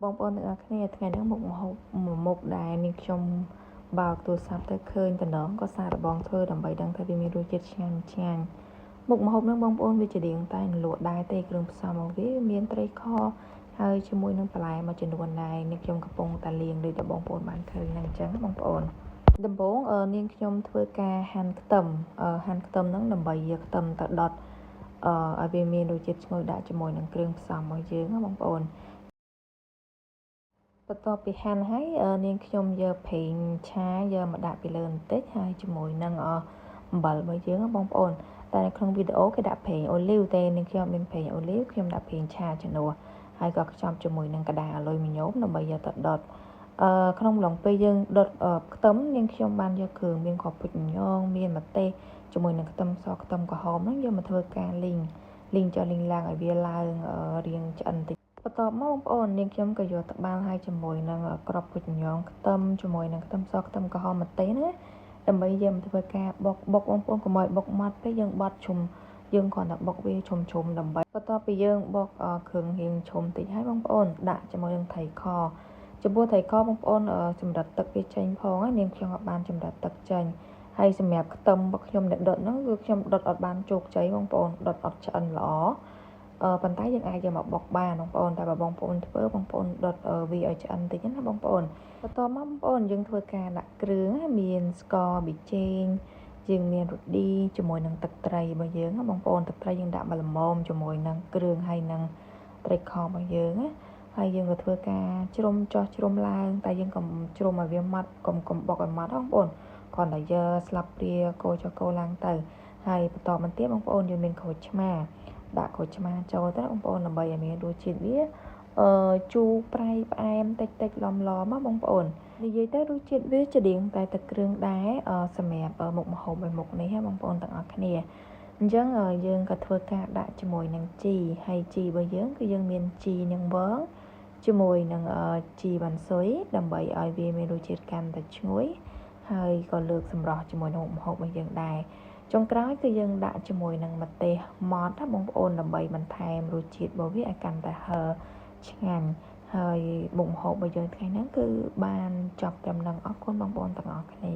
បងប្អូនទាំងអស់គ្នាថ្ងៃនេះមុខម្ហូបមួយមុខដែលនាងខ្ញុំបើកទូរស័ព្ទទៅឃើញតំណងក៏សាររបងធ្វើដើម្បីដឹងថាវាមានរសជាតិឆ្ងាញ់ឆ្ងាញ់មុខម្ហូបហ្នឹងបងប្អូនវាជារៀងតែលក់ដែរទេគ្រឿងផ្សំរបស់វាមានត្រីខហើយជាមួយនឹងបន្លែមួយចំនួនដែរនាងខ្ញុំកំពុងតែលាងដូចដែលបងប្អូនបានឃើញហ្នឹងអញ្ចឹងបងប្អូនដំបូងនាងខ្ញុំធ្វើការហាន់ខ្ទឹមហ្នឹងដើម្បីយកខ្ទឹមទៅដុតឲ្យវាមានរសជាតិឈ្ងុយដាក់ជាមួយនឹងគ្រឿងផ្សំរបស់យើងណាបងប្អូនបន្ទាប់ពីហាន់ហើយនាងខ្ញុំយកប្រេងឆាយកមកដាក់ពីលើបន្តិចហើយជាមួយនឹងអំបិលរបស់យើងណាបងប្អូនតែនៅក្នុងវីដេអូគេដាក់ប្រេងអូលីវទេនាងខ្ញុំមានប្រេងអូលីវខ្ញុំដាក់ប្រេងឆាជំនួសហើយក៏ខ្ចប់ជាមួយនឹងក្តារអាលុយមីញ៉ូមដើម្បីយកទៅដុតក្នុងឡុងពេលយើងដុតខ្ទឹមនាងខ្ញុំបានយកគ្រឿងមានគ្រាប់ពុជញងមានម្ទេសជាមួយនឹងខ្ទឹមសខ្ទឹមក្រហមហ្នឹងយកមកធ្វើការលីងចុះលីងឡើងឲ្យវាឡើងរាងឆ្អិនតិចបន្ទាប់មកបងប្អូននាងខ្ញុំក៏យកត្បាល់ហើយជាមួយនឹងគ្រាប់ពុជញងខ្ទឹមជាមួយនឹងខ្ទឹមសខ្ទឹមក្រហមម្ទេសណាដើម្បីយកមកធ្វើការបុកបងប្អូនកុំឲ្យបុកម៉ត់ពេកយើងបត់ជុំយើងគ្រាន់តែបុកវាជុំដើម្បីបន្ទាប់ពីយើងបុកគ្រឿងរៀងឈុំតិចហើយបងប្អូនដាក់ជាមួយនឹងត្រីខចំពោះត្រីខបងប្អូនចម្រិតទឹកវាចេញផងហើយនាងខ្ញុំក៏បានចម្រិតទឹកចេញហើយសម្រាប់ខ្ទឹមរបស់ខ្ញុំដែលដុតហ្នឹងគឺខ្ញុំដុតអត់បានជោគជ័យបងប្អូនដុតអត់ឆ្អិនល្អប៉ុន្តែយើងអាចយកមកបុកបានបងប្អូនតែបើបងប្អូនធ្វើបងប្អូនដុតវាឲ្យឆ្អិនតិចណាបងប្អូនបន្ទាប់មកបងប្អូនយើងធ្វើការដាក់គ្រឿងមានស្ករប៊ីចេងយើងមានរ៉ូឌីជាមួយនឹងទឹកត្រីរបស់យើងណាបងប្អូនទឹកត្រីយើងដាក់មកល្មមជាមួយនឹងគ្រឿងហើយនឹងត្រីខរបស់យើងណាហើយយើងក៏ធ្វើការជ្រុំចោះជ្រុំឡើងតែយើងកុំជ្រុំឲ្យវាម៉ត់កុំបុកឲ្យម៉ត់បងប្អូនគ្រាន់តែយកស្លាបព្រាកូរចុះកូរឡើងទៅហើយបន្តមកទៀតបងប្អូនយើងមានក្រូចឆ្មាដាក់ក្រូចឆ្មាចូលទៅបងប្អូនដើម្បីឲ្យមានរសជាតិវាជូរប្រៃផ្អែមតិចឡំមកបងប្អូននិយាយទៅរសជាតិវាច្រៀងតែទឹកគ្រឿងដែរសម្រាប់មុខម្ហូបមួយមុខនេះបងប្អូនទាំងអស់គ្នាអញ្ចឹងយើងក៏ធ្វើការដាក់ជាមួយនឹងជីហើយជីរបស់យើងគឺយើងមានជីនឹងវងជាមួយនឹងជីវ៉ាន់ស៊ុយដើម្បីឲ្យវាមានរសជាតិកាន់តែឈ្ងុយហើយក៏លើកសម្រស់ជាមួយនឹងមុខម្ហូបរបស់យើងដែរចុងក្រោយគឺយើងដាក់ជាមួយនឹងម្ទេសម៉ដ្ឋណាបងប្អូនដើម្បីបន្ថែមរសជាតិរបស់វាឲ្យកាន់តែហឹរឆ្ងាញ់ហើយមុខម្ហូបរបស់យើងថ្ងៃហ្នឹងគឺបានចប់ត្រឹមហ្នឹងអរគុណបងប្អូនទាំងអស់គ្នា